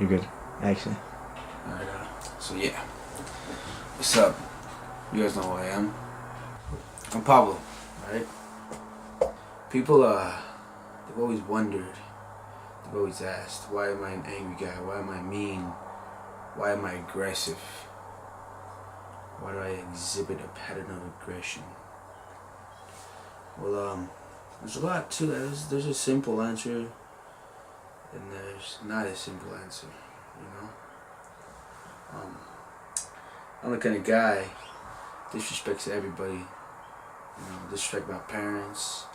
You're good. Action. Alright, so yeah. What's up? You guys know who I am. I'm Pablo, right? People, they've always wondered, they've always asked, why am I an angry guy? Why am I mean? Why am I aggressive? Why do I exhibit a pattern of aggression? Well, there's a lot to that. There's a simple answer, and there's not a simple answer, you know? I'm the kind of guy disrespects everybody. You know, disrespect my parents,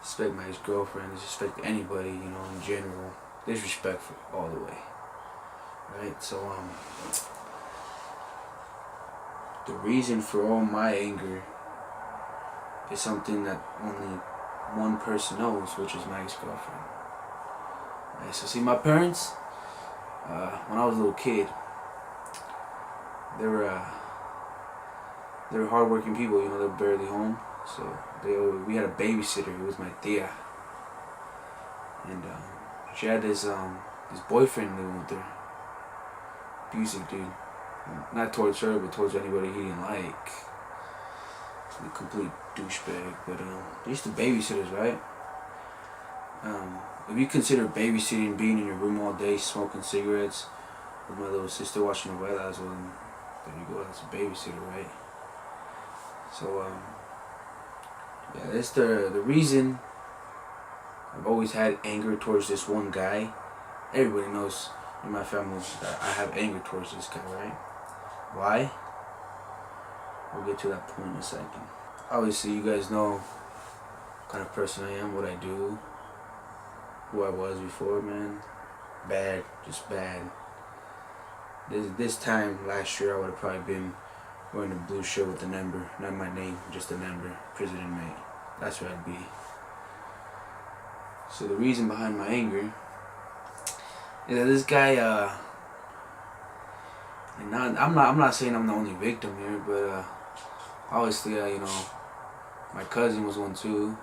disrespect my ex-girlfriend, disrespect anybody, you know, in general. Disrespectful all the way. Right? So, the reason for all my anger is something that only one person knows, which is my ex-girlfriend. Right? So see, my parents, when I was a little kid, they were hardworking people, you know, they were barely home. So we had a babysitter. It was my tia, and she had this boyfriend living with her. Abusive dude, not towards her, but towards anybody he didn't like. A complete douchebag. But they used to babysitters, right? If you consider babysitting being in your room all day smoking cigarettes with my little sister watching novelas, well, then there you go. That's a babysitter, right? So yeah, that's the reason I've always had anger towards this one guy. Everybody knows in my family that I have anger towards this guy, right? Why? We'll get to that point in a second. Obviously, you guys know what kind of person I am, what I do, who I was before, man. Bad, just bad. This time last year, I would have probably been wearing a blue shirt with the number, not my name, just the number, prison inmate. That's where I'd be. So the reason behind my anger is that this guy, and I'm not saying I'm the only victim here, but obviously, you know, my cousin was one too.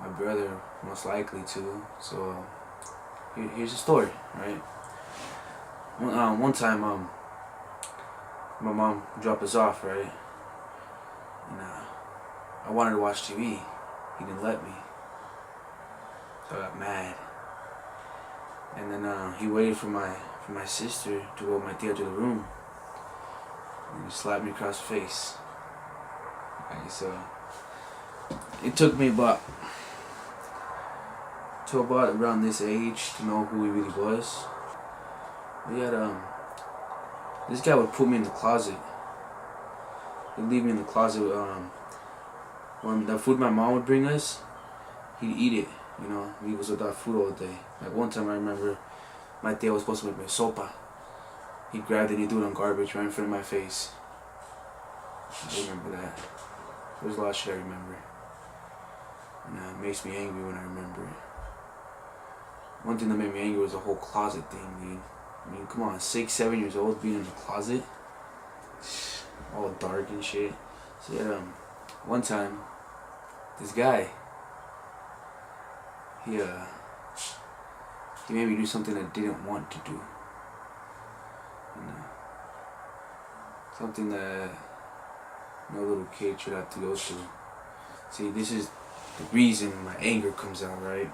My brother most likely too. So here's the story, right? One time, my mom dropped us off, right? And I wanted to watch TV. He didn't let me. So I got mad. And then he waited for my sister to go with my tia to the room. And he slapped me across the face. Okay, so it took me about around this age to know who he really was. We had this guy would put me in the closet. He'd leave me in the closet. When the food my mom would bring us, he'd eat it. You know, leave us without food all day. Like one time I remember, my tia was supposed to make me sopa. He grabbed it and he threw it on garbage right in front of my face. I remember that. There's a lot of shit I remember. And it makes me angry when I remember it. One thing that made me angry was the whole closet thing, dude. I mean, come on, 6, 7 years old being in the closet, all dark and shit. So yeah, one time, this guy, he made me do something I didn't want to do. And, something that no little kid should have to go through. See, this is the reason my anger comes out, right?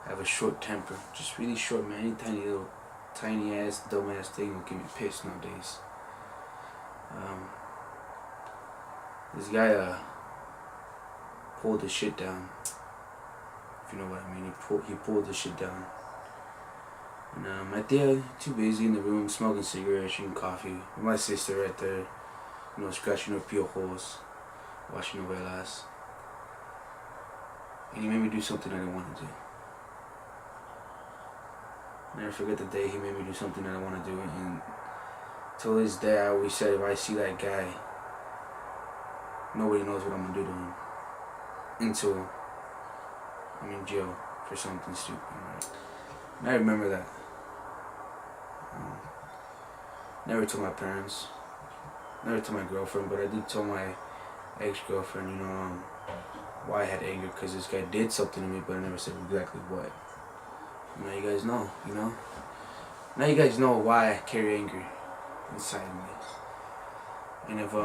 I have a short temper, just really short, man. Any tiny ass, dumb ass thing will get me pissed nowadays. This guy pulled the shit down. If you know what I mean, he pulled the shit down. And my tia too busy in the room smoking cigarettes, drinking coffee. With my sister right there, you know, scratching her piojos, watching novelas. And he made me do something I didn't want to do. Never forget the day he made me do something that I want to do, and till this day I always said if I see that guy, nobody knows what I'm gonna do to him until I'm in jail for something stupid. Right? And I remember that. Never told my parents, never told my girlfriend, but I did tell my ex-girlfriend, you know, why I had anger, because this guy did something to me, but I never said exactly what. Now you guys know, you know? Now you guys know why I carry anger inside of me. And if I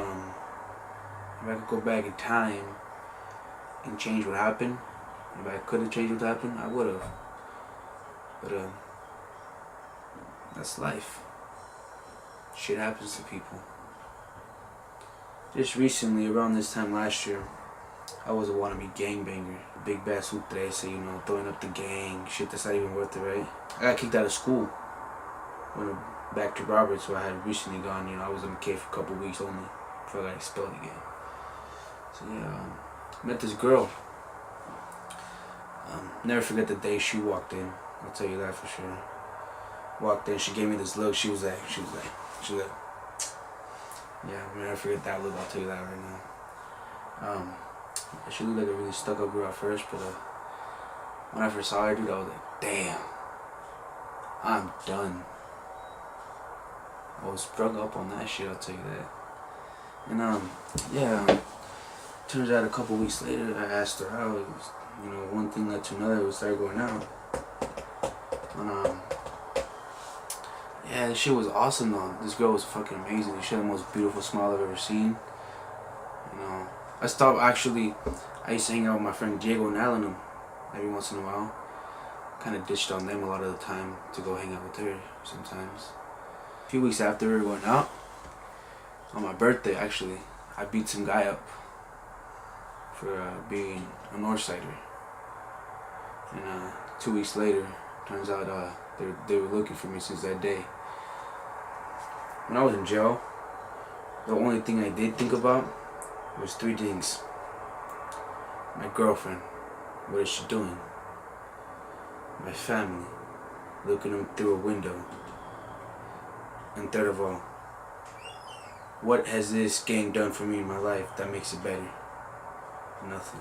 could go back in time and change what happened, if I could have changed what happened, I would have. But that's life. Shit happens to people. Just recently, around this time last year, I was a wannabe gangbanger. Big bad Su 13, you know, throwing up the gang, shit that's not even worth it, right? I got kicked out of school. Went back to Roberts, where I had recently gone, you know, I was in McKay for a couple weeks only before I got expelled again. So yeah, met this girl. Never forget the day she walked in. I'll tell you that for sure. Walked in, she gave me this look. She was like, yeah, I'll never forget that look. I'll tell you that right now. She looked like a really stuck-up girl at first, but when I first saw her, dude, I was like, damn, I'm done. I was sprung up on that shit. I'll tell you that. And yeah. Turns out a couple weeks later, I asked her out. It was, you know, one thing led to another. We started going out. And yeah, this shit was awesome though. This girl was fucking amazing. She had the most beautiful smile I've ever seen. You know, I used to hang out with my friend Diego and Alan every once in a while. Kind of ditched on them a lot of the time to go hang out with her sometimes. A few weeks after we were going out, on my birthday actually, I beat some guy up for being a Northsider. And 2 weeks later, turns out they were looking for me since that day. When I was in jail, the only thing I did think about was three things. My girlfriend, what is she doing? My family, looking them through a window. And third of all, what has this gang done for me in my life that makes it better? Nothing.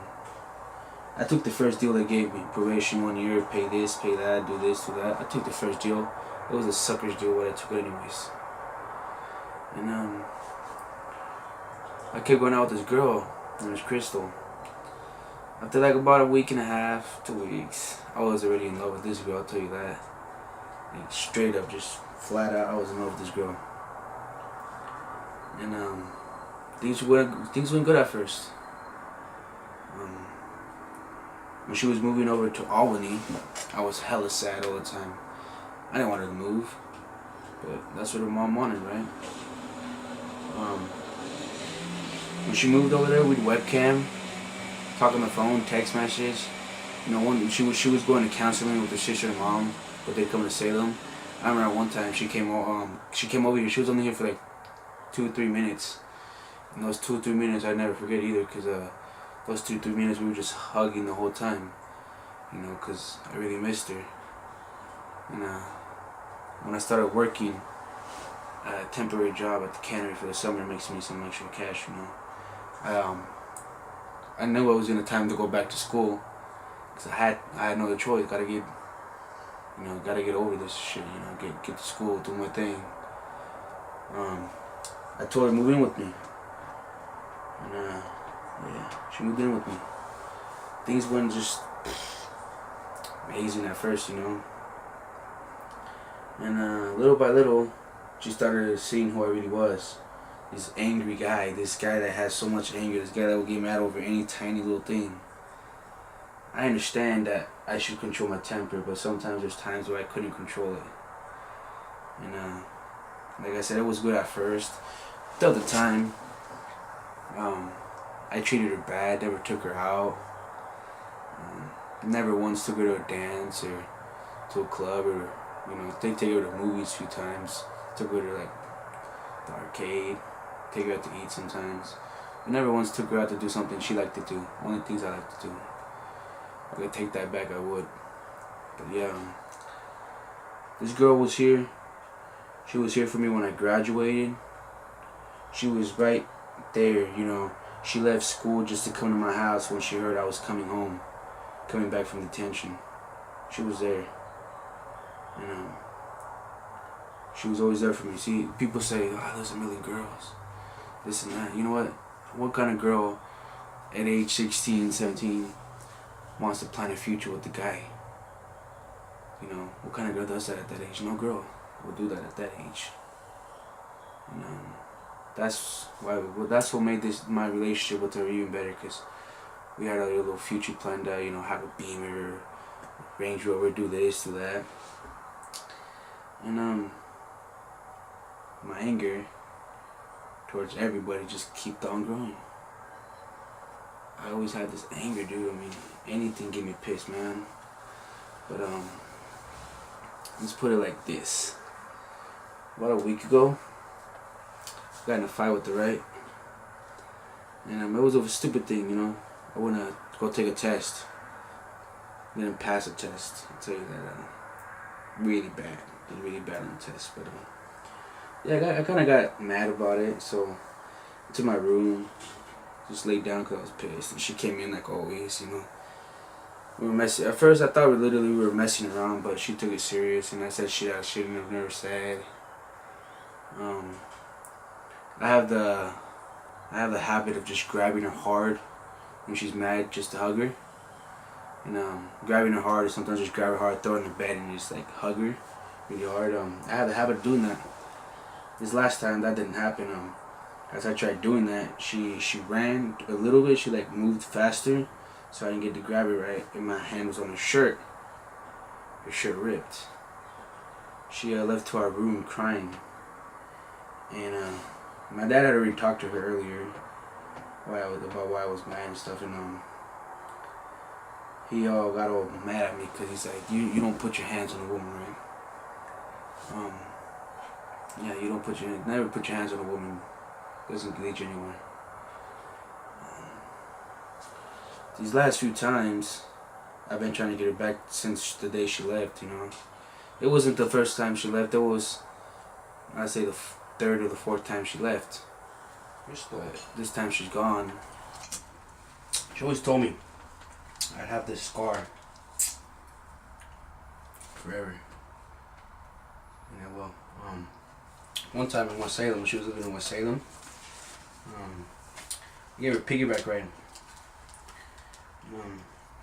I took the first deal they gave me. Probation 1 year, pay this, pay that, do this, do that. I took the first deal. It was a sucker's deal, but I took it anyways. And I kept going out with this girl. Her name was Crystal. After like about a week and a half, 2 weeks, I was already in love with this girl, I'll tell you that. Like, straight up, just flat out, I was in love with this girl. And things went good at first. When she was moving over to Albany, I was hella sad all the time. I didn't want her to move, but that's what her mom wanted, right? When she moved over there, we'd webcam, talk on the phone, text message. You know, when she was going to counseling with her sister and mom, but they'd come to Salem. I remember one time she came over here. She was only here for like 2 or 3 minutes. And those 2 or 3 minutes I never forget either, because those 2 or 3 minutes we were just hugging the whole time, you know, because I really missed her. And when I started working a temporary job at the cannery for the summer, it makes me some extra cash, you know. I knew I was in the time to go back to school, because I had no other choice. Gotta get over this shit, you know, get to school, do my thing. I told her to move in with me. And yeah, she moved in with me. Things went just amazing at first, you know. And little by little, she started seeing who I really was. This angry guy, this guy that has so much anger, this guy that will get mad over any tiny little thing. I understand that I should control my temper, but sometimes there's times where I couldn't control it. And like I said, it was good at first. Till the time, I treated her bad, never took her out. Never once took her to a dance or to a club, or, you know, they take her to movies a few times. Took her to like the arcade, take her out to eat sometimes. I never once took her out to do something she liked to do. Only things I like to do. If I could take that back, I would. But yeah, this girl was here. She was here for me when I graduated. She was right there, you know. She left school just to come to my house when she heard I was coming home, coming back from detention. She was there. And she was always there for me. See, people say, oh, there's a million girls, this and that. You know what? What kind of girl at age 16, 17 wants to plan a future with the guy? You know, what kind of girl does that at that age? No girl will do that at that age. And that's why. Well, that's what made my relationship with her even better, because we had a little future planned out. You know, have a Beamer, Range Rover, do this, do that. And my anger towards everybody just kept on growing. I always had this anger, dude. I mean, anything get me pissed, man. But let's put it like this. About a week ago, I got in a fight with the right, and it was a stupid thing, you know. I went to go take a test. I didn't pass a test. I'll tell you that. Really bad. Did really bad on the test, but yeah, I kind of got mad about it. So to my room, just laid down because I was pissed, and she came in like always, you know. We were messing. At first, I thought we were messing around, but she took it serious, and I said shit I shouldn't have never said. I have the habit of just grabbing her hard when she's mad, just to hug her. And grabbing her hard, or sometimes just grab her hard, throw her in the bed, and just like hug her really hard. I have the habit of doing that. This last time that didn't happen. As I tried doing that, she ran a little bit. She like moved faster, so I didn't get to grab it right. And my hand was on her shirt. Her shirt ripped. She left to our room crying. And my dad had already talked to her earlier about why I was mad and stuff. And he got all mad at me because he's like, you don't put your hands on a woman, right? Yeah, you don't never put your hands on a woman. It doesn't lead you anywhere. These last few times, I've been trying to get her back since the day she left, you know. It wasn't the first time she left. It was, I'd say, the third or the fourth time she left. But this time she's gone. She always told me I'd have this scar forever. And I will. One time in West Salem, when she was living in West Salem, I gave her a piggyback ride.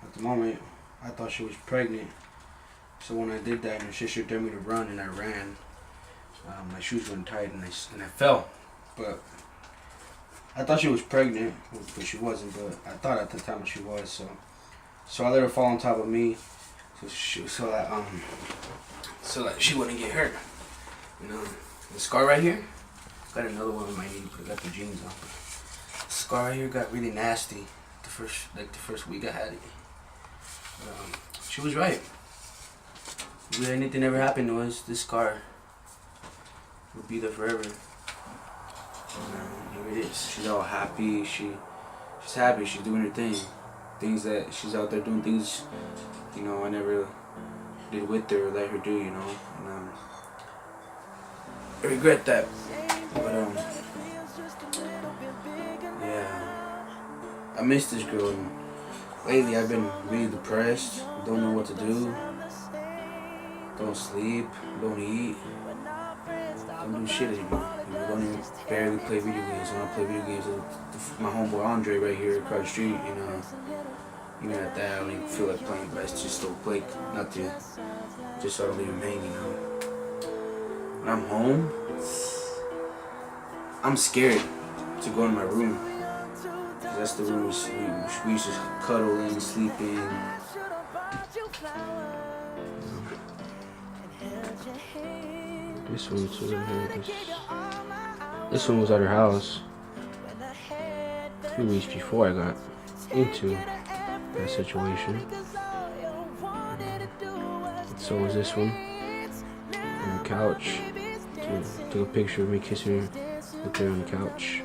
At the moment, I thought she was pregnant. So when I did that, and her sister told me to run, and I ran, my shoes weren't tight, and I fell. But I thought she was pregnant, but she wasn't. But I thought at the time she was. So I let her fall on top of me, so that she wouldn't get hurt. You know, the scar right here. Got another one on my knee, but I got the jeans on. The scar right here got really nasty. The first week I had it. She was right. If anything ever happened to us, this scar would be there forever. Here it is. She's all happy. She's happy. She's doing her thing. Things that she's out there doing things, you know, I never did with her or let her do, you know. And I regret that. But yeah, I miss this girl. And lately, I've been really depressed. Don't know what to do. Don't sleep. Don't eat. Don't do shit anymore. You know, don't even barely play video games. When I play video games with my homeboy Andre right here across the street, you know. Even at that, I don't even feel like playing, but I just don't play, not to, just so I don't leave him hanging, you know. When I'm home, I'm scared to go in my room. That's the room we used to cuddle in, sleep in. This one too. This one was at her house a few weeks before I got into that situation. So was this one on the couch. Took a picture of me kissing her up there on the couch.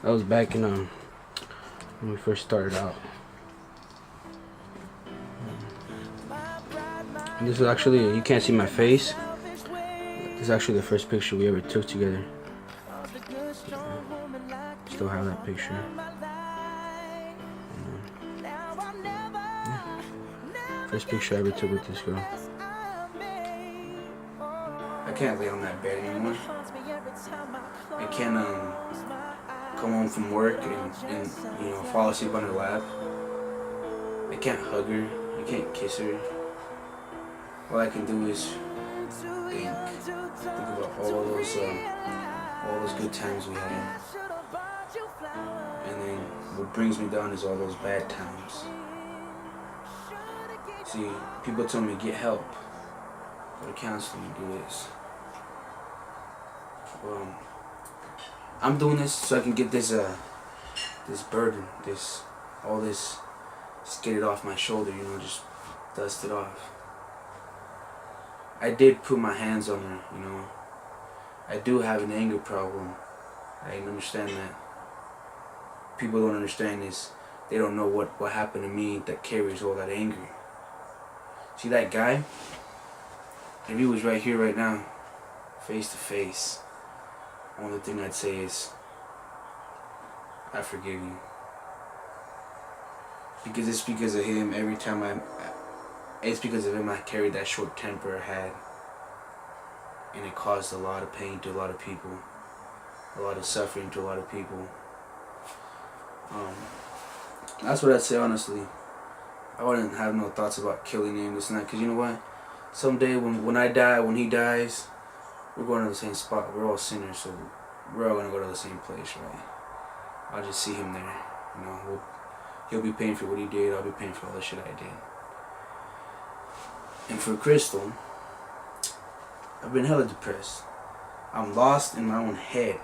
That was back in when we first started out. And this is actually, you can't see my face. This is actually the first picture we ever took together. Still have that picture. First picture I ever took with this girl. I can't lay on that bed anymore. I can't come home from work and you know, fall asleep on her lap. I can't hug her. I can't kiss her. all I can do is think about all those good times we had, and then what brings me down is all those bad times. See, people tell me get help, go to counseling, do this. Well, I'm doing this so I can get this burden, just get it off my shoulder, just dust it off. I did put my hands on her, I do have an anger problem. I understand that. People don't understand this. They don't know what happened to me that carries all that anger. See that guy? If he was right here, right now, face to face, only thing I'd say is, I forgive you. Because it's because of him, it's because of him I carried that short temper I had. And it caused a lot of pain to a lot of people. A lot of suffering to a lot of people. That's what I'd say, honestly. I wouldn't have no thoughts about killing him, this and that. Because you know what? Someday when I die, when he dies, we're going to the same spot. We're all sinners, so we're all going to go to the same place, right? I'll just see him there. He'll be paying for what he did. I'll be paying for all the shit I did. And for Crystal, I've been hella depressed. I'm lost in my own head.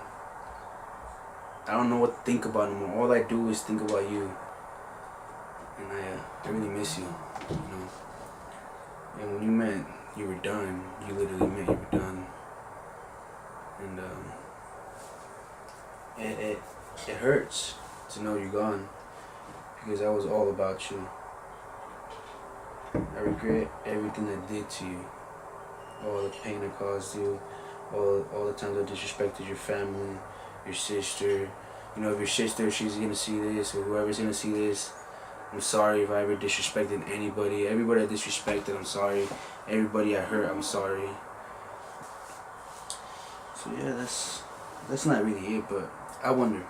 I don't know what to think about anymore. All I do is think about you. And I really miss you, And when you meant you were done, you literally meant you were done. And it hurts to know you're gone. Because I was all about you. I regret everything I did to you. All the pain I caused you. All the times I disrespected your family, your sister. If your sister, if she's gonna see this, or whoever's gonna see this, I'm sorry if I ever disrespected anybody. Everybody I disrespected, I'm sorry. Everybody I hurt, I'm sorry. So yeah, that's not really it, but I wonder,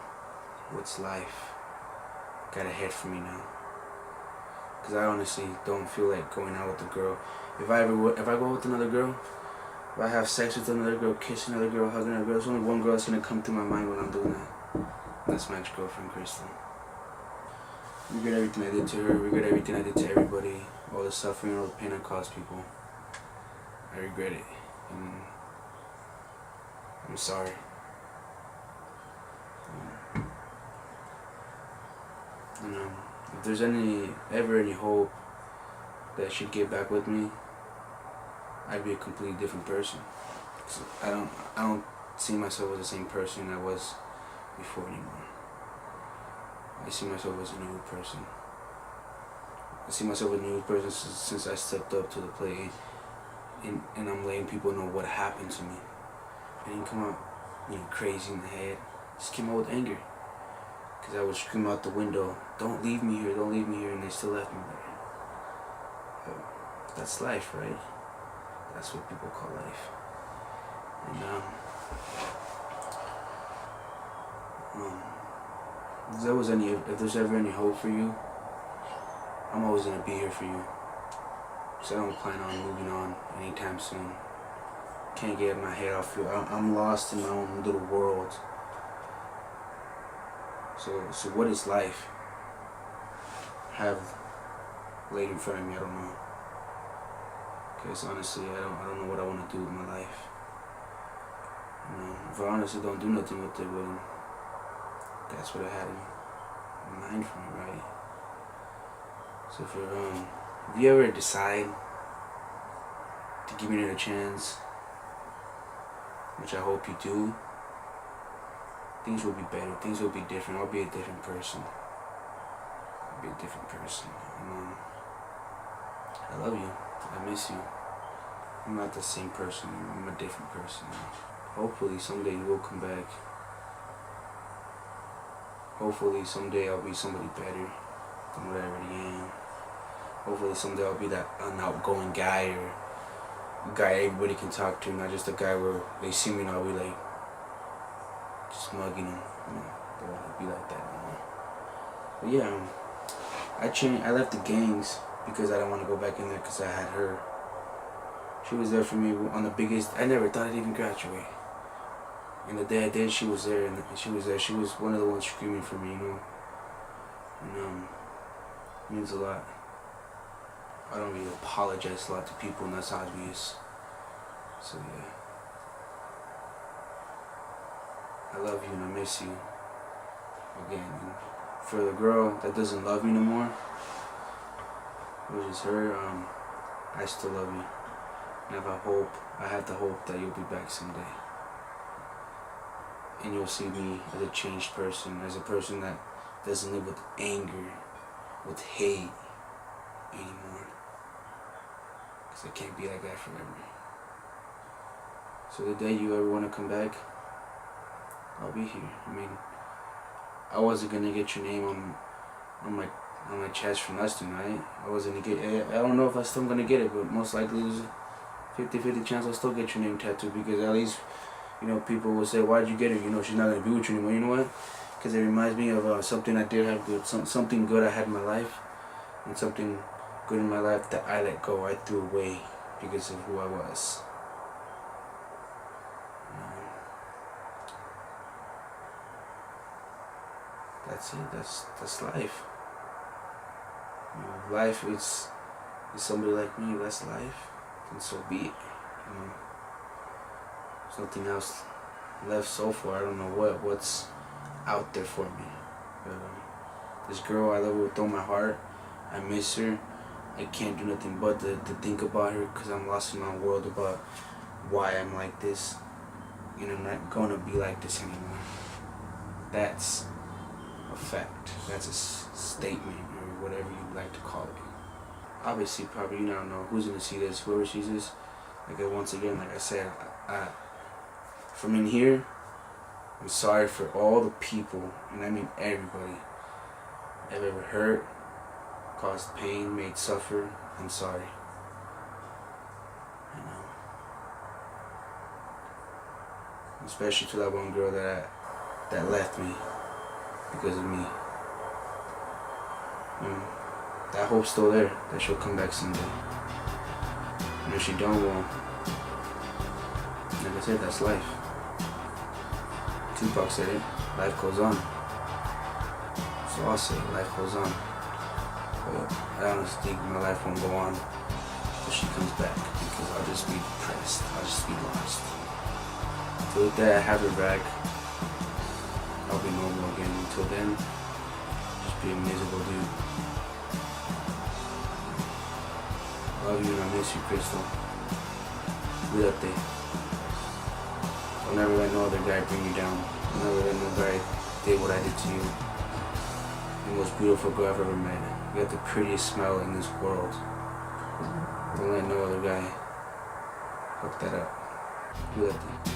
what's life got ahead for me now? Because I honestly don't feel like going out with a girl. If I go with another girl, if I have sex with another girl, kiss another girl, hug another girl, there's only one girl that's gonna come through my mind when I'm doing that. That's my ex-girlfriend, Crystal. I regret everything I did to her. I regret everything I did to everybody. All the suffering, all the pain I caused people. I regret it. And I'm sorry. If there's ever any hope that she'd get back with me, I'd be a completely different person. So I don't see myself as the same person I was before anymore. I see myself as a new person. I see myself as a new person since I stepped up to the plate, and I'm letting people know what happened to me. I didn't come out, crazy in the head. I just came out with anger. Because I would scream out the window, "Don't leave me here, don't leave me here," and they still left me there. But that's life, right? That's what people call life. And if there's ever any hope for you, I'm always gonna be here for you. So I don't plan on moving on anytime soon. Can't get my head off you. I'm lost in my own little world. So what is life? Have laid in front of me, I don't know. Because honestly, I don't know what I want to do with my life. If I honestly don't do nothing with it, well, that's what I had in mind for me, right? So if you ever decide to give me another chance, which I hope you do, things will be better. Things will be different. I'll be a different person. I'll be a different person. I love you. I miss you. I'm not the same person. I'm a different person. Hopefully someday you will come back. Hopefully someday I'll be somebody better than what I already am. Hopefully someday I'll be an outgoing guy, or a guy everybody can talk to, not just a guy where they see me and I'll be like just mugging them. Don't want to be like that anymore. But yeah, I left the gangs because I don't want to go back in there because I had her. She was there for me on the biggest. I never thought I'd even graduate. And the day I did, she was there, and she was there. She was one of the ones screaming for me, And it means a lot. I don't really apologize a lot to people, and that's obvious. So yeah. I love you and I miss you. Again, and for the girl that doesn't love me no more, which is her, I still love you. And I have the hope that you'll be back someday. And you'll see me as a changed person, as a person that doesn't live with anger, with hate anymore. Because I can't be like that forever. So the day you ever want to come back, I'll be here. I mean, I wasn't gonna get your name on my chest for nothing, right? I wasn't gonna get. I don't know if I'm still gonna get it, but most likely there's a 50-50 chance I'll still get your name tattooed, because at least, people will say, "Why'd you get her? She's not gonna be with you anymore." You know what? Because it reminds me of something I did have good, something good I had in my life, and something good in my life that I let go, I threw away because of who I was. That's it. That's life. Life is somebody like me. That's life, and so be it. There's nothing else left so far. I don't know what's out there for me. But this girl, I love her with all my heart. I miss her. I can't do nothing but to think about her, because I'm lost in my world about why I'm like this. I'm not gonna be like this anymore. That's a fact. That's a statement, or whatever you'd like to call it. Obviously, probably, I don't know who's gonna see this. Whoever sees this, once again, like I said, from in here, I'm sorry for all the people, and I mean everybody, I've ever hurt, caused pain, made suffer. I'm sorry. Especially to that one girl that left me because of me. That hope's still there, that she'll come back someday. And if she don't, well, like I said, that's life. Tupac said it, life goes on. So I'll say, life goes on. But I honestly think my life won't go on till she comes back, because I'll just be depressed, I'll just be lost. So with that, I have her back. I'll be normal again. Until then, just be a miserable dude. I love you and I miss you, Crystal. Cuídate. Don't ever let no other guy bring you down. Don't ever let no guy did what I did to you. The most beautiful girl I've ever met. You got the prettiest smile in this world. Don't let no other guy fuck that up. Cuídate.